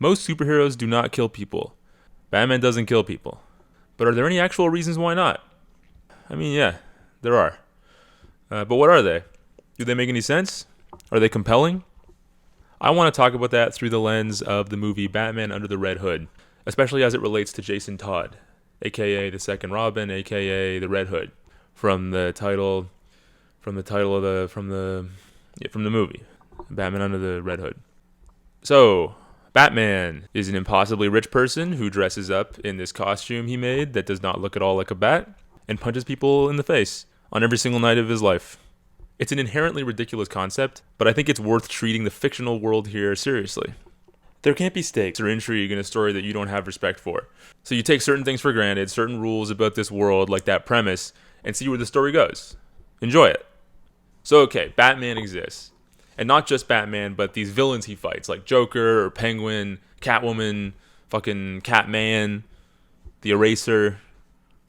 Most superheroes do not kill people. Batman doesn't kill people. But are there any actual reasons why not? I mean, yeah, there are. But what are they? Do they make any sense? Are they compelling? I want to talk about that through the lens of the movie Batman Under the Red Hood, especially as it relates to Jason Todd, aka the Second Robin, aka the Red Hood, from the movie Batman Under the Red Hood. So, Batman is an impossibly rich person who dresses up in this costume he made that does not look at all like a bat and punches people in the face on every single night of his life. It's an inherently ridiculous concept, but I think it's worth treating the fictional world here seriously. There can't be stakes or intrigue in a story that you don't have respect for. So you take certain things for granted, certain rules about this world, like that premise, and see where the story goes. Enjoy it. So okay, Batman exists. And not just Batman, but these villains he fights, like Joker or Penguin, Catwoman, fucking Catman, the Eraser,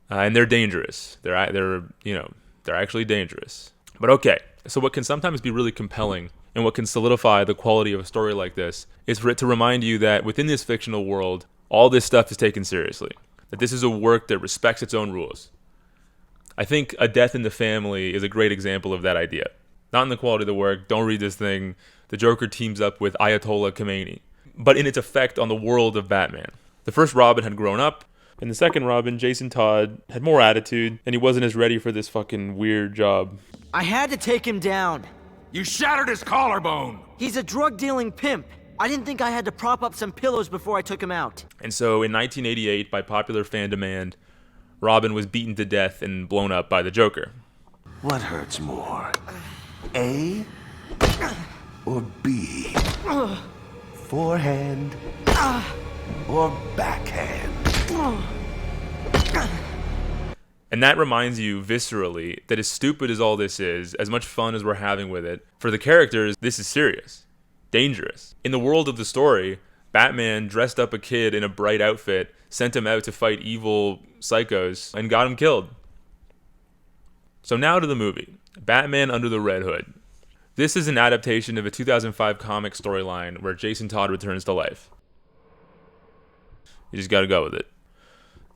and they're dangerous. They're actually dangerous. But okay, so what can sometimes be really compelling and what can solidify the quality of a story like this is for it to remind you that within this fictional world, all this stuff is taken seriously. That this is a work that respects its own rules. I think A Death in the Family is a great example of that idea. Not in the quality of the work, don't read this thing. The Joker teams up with Ayatollah Khomeini, but in its effect on the world of Batman. The first Robin had grown up, and the second Robin, Jason Todd, had more attitude, and he wasn't as ready for this fucking weird job. I had to take him down. You shattered his collarbone! He's a drug-dealing pimp. I didn't think I had to prop up some pillows before I took him out. And so in 1988, by popular fan demand, Robin was beaten to death and blown up by the Joker. What hurts more? A or B? Forehand or backhand? And that reminds you viscerally that as stupid as all this is, as much fun as we're having with it, for the characters, this is serious, dangerous. In the world of the story, Batman dressed up a kid in a bright outfit, sent him out to fight evil psychos, and got him killed. So now to the movie, Batman Under the Red Hood. This is an adaptation of a 2005 comic storyline where Jason Todd returns to life. You just gotta go with it.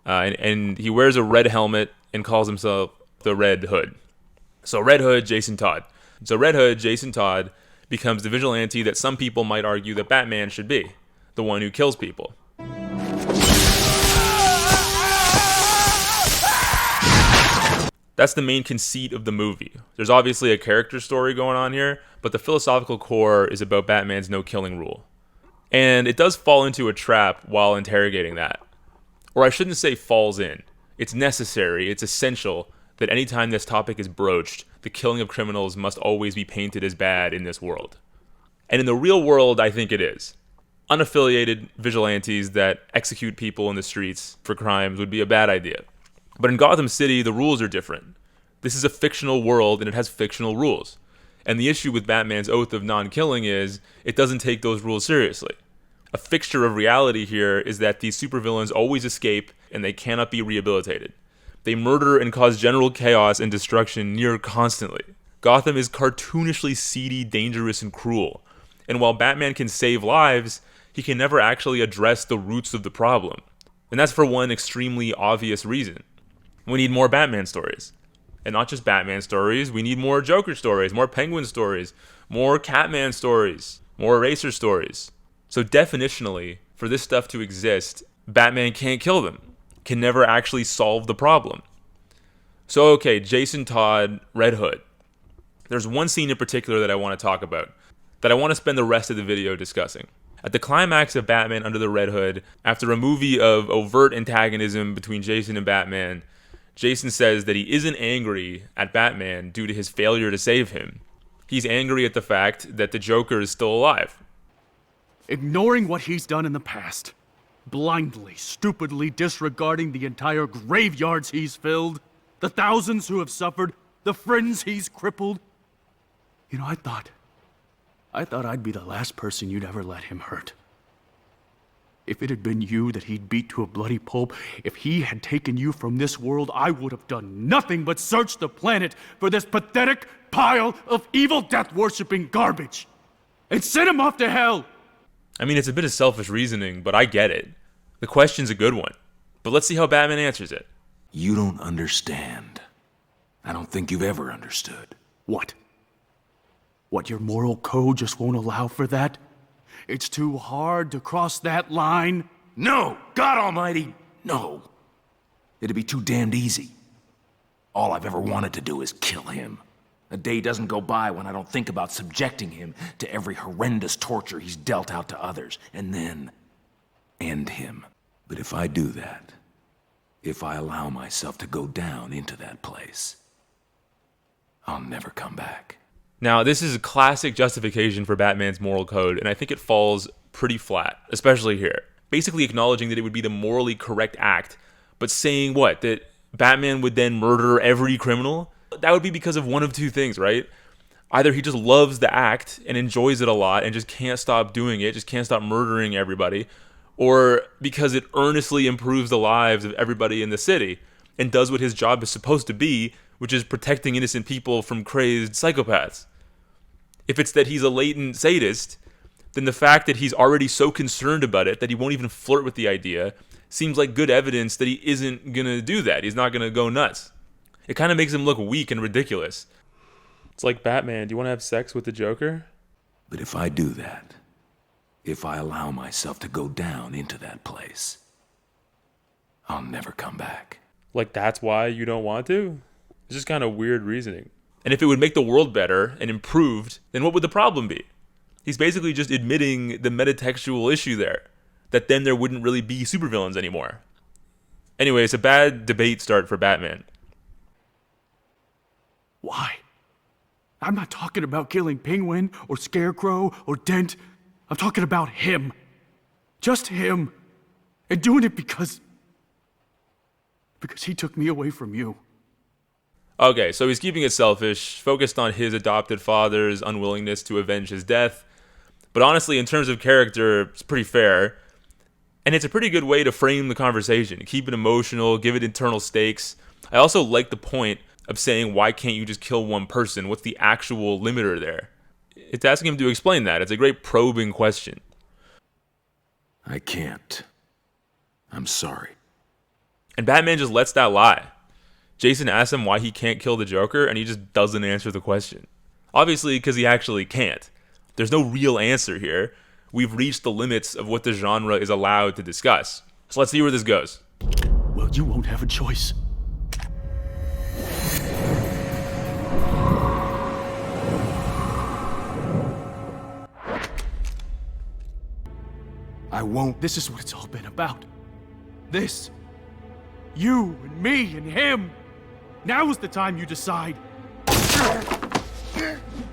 And he wears a red helmet and calls himself the Red Hood. So Red Hood, Jason Todd. So Red Hood, Jason Todd, becomes the vigilante that some people might argue that Batman should be. The one who kills people. That's the main conceit of the movie. There's obviously a character story going on here, but the philosophical core is about Batman's no-killing rule. And it does fall into a trap while interrogating that. Or I shouldn't say falls in. It's necessary, it's essential, that anytime this topic is broached, the killing of criminals must always be painted as bad in this world. And in the real world, I think it is. Unaffiliated vigilantes that execute people in the streets for crimes would be a bad idea. But in Gotham City, the rules are different. This is a fictional world, and it has fictional rules. And the issue with Batman's oath of non-killing is, it doesn't take those rules seriously. A fixture of reality here is that these supervillains always escape, and they cannot be rehabilitated. They murder and cause general chaos and destruction near constantly. Gotham is cartoonishly seedy, dangerous, and cruel. And while Batman can save lives, he can never actually address the roots of the problem. And that's for one extremely obvious reason. We need more Batman stories. And not just Batman stories, we need more Joker stories, more Penguin stories, more Catman stories, more Eraser stories. So definitionally, for this stuff to exist, Batman can't kill them, can never actually solve the problem. So okay, Jason Todd, Red Hood. There's one scene in particular that I want to talk about, that I want to spend the rest of the video discussing. At the climax of Batman Under the Red Hood, after a movie of overt antagonism between Jason and Batman, Jason says that he isn't angry at Batman due to his failure to save him. He's angry at the fact that the Joker is still alive. Ignoring what he's done in the past, blindly, stupidly disregarding the entire graveyards he's filled, the thousands who have suffered, the friends he's crippled. You know, I thought I'd be the last person you'd ever let him hurt. If it had been you that he'd beat to a bloody pulp, if he had taken you from this world, I would have done nothing but search the planet for this pathetic pile of evil death-worshipping garbage and send him off to hell. I mean, it's a bit of selfish reasoning, but I get it. The question's a good one. But let's see how Batman answers it. You don't understand. I don't think you've ever understood. What? What, your moral code just won't allow for that? It's too hard to cross that line? No! God Almighty, no! It'd be too damned easy. All I've ever wanted to do is kill him. A day doesn't go by when I don't think about subjecting him to every horrendous torture he's dealt out to others, and then end him. But if I do that, if I allow myself to go down into that place, I'll never come back. Now, this is a classic justification for Batman's moral code, and I think it falls pretty flat, especially here. Basically acknowledging that it would be the morally correct act, but saying what? That Batman would then murder every criminal? That would be because of one of two things, right? Either he just loves the act and enjoys it a lot and just can't stop doing it, just can't stop murdering everybody, or because it earnestly improves the lives of everybody in the city and does what his job is supposed to be, which is protecting innocent people from crazed psychopaths. If it's that he's a latent sadist, then the fact that he's already so concerned about it that he won't even flirt with the idea seems like good evidence that he isn't going to do that. He's not going to go nuts. It kind of makes him look weak and ridiculous. It's like, Batman, do you want to have sex with the Joker? But if I do that, if I allow myself to go down into that place, I'll never come back. Like, that's why you don't want to? It's just kind of weird reasoning. And if it would make the world better and improved, then what would the problem be? He's basically just admitting the metatextual issue there, that then there wouldn't really be supervillains anymore. Anyway, it's a bad debate start for Batman. Why? I'm not talking about killing Penguin or Scarecrow or Dent. I'm talking about him. Just him. And doing it because he took me away from you. Okay, so he's keeping it selfish, focused on his adopted father's unwillingness to avenge his death. But honestly, in terms of character, it's pretty fair. And it's a pretty good way to frame the conversation. Keep it emotional, give it internal stakes. I also like the point of saying, why can't you just kill one person? What's the actual limiter there? It's asking him to explain that. It's a great probing question. I can't. I'm sorry. And Batman just lets that lie. Jason asks him why he can't kill the Joker, and he just doesn't answer the question. Obviously, because he actually can't. There's no real answer here. We've reached the limits of what the genre is allowed to discuss. So let's see where this goes. Well, you won't have a choice. I won't. This is what it's all been about. This. You and me and him. Now is the time you decide.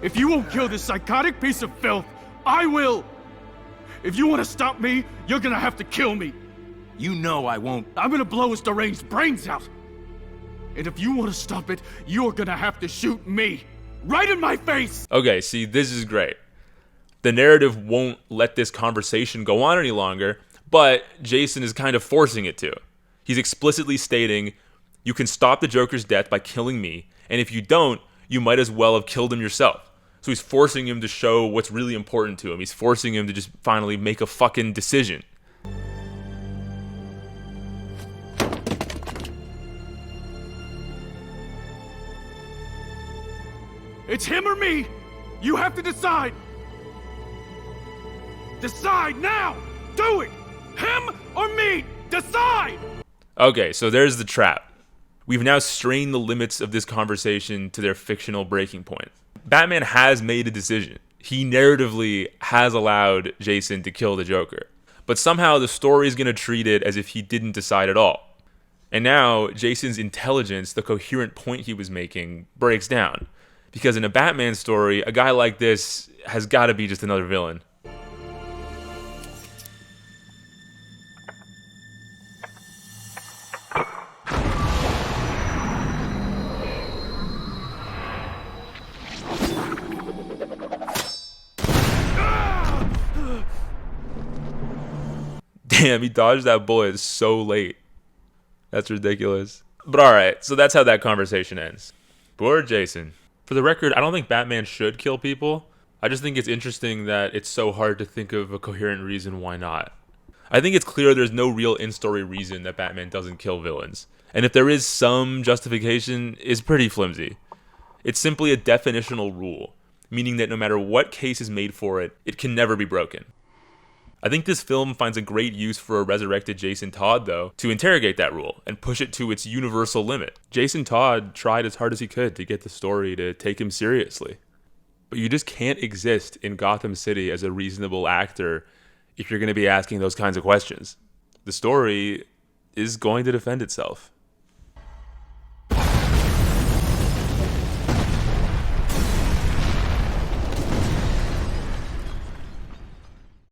If you won't kill this psychotic piece of filth, I will. If you want to stop me, you're gonna have to kill me. You know I won't. I'm gonna blow his deranged brains out. And if you want to stop it, you're gonna have to shoot me. Right in my face! Okay, see, this is great. The narrative won't let this conversation go on any longer, but Jason is kind of forcing it to. He's explicitly stating, you can stop the Joker's death by killing me, and if you don't, you might as well have killed him yourself. So he's forcing him to show what's really important to him. He's forcing him to just finally make a fucking decision. It's him or me! You have to decide! Decide now! Do it! Him or me! Decide! Okay, so there's the trap. We've now strained the limits of this conversation to their fictional breaking point. Batman has made a decision. He narratively has allowed Jason to kill the Joker. But somehow the story is going to treat it as if he didn't decide at all. And now Jason's intelligence, the coherent point he was making, breaks down. Because in a Batman story, a guy like this has got to be just another villain. Damn, he dodged that bullet so late. That's ridiculous. But alright, so that's how that conversation ends. Poor Jason. For the record, I don't think Batman should kill people. I just think it's interesting that it's so hard to think of a coherent reason why not. I think it's clear there's no real in-story reason that Batman doesn't kill villains. And if there is some justification, it's pretty flimsy. It's simply a definitional rule, meaning that no matter what case is made for it, it can never be broken. I think this film finds a great use for a resurrected Jason Todd, though, to interrogate that rule and push it to its universal limit. Jason Todd tried as hard as he could to get the story to take him seriously. But you just can't exist in Gotham City as a reasonable actor if you're going to be asking those kinds of questions. The story is going to defend itself.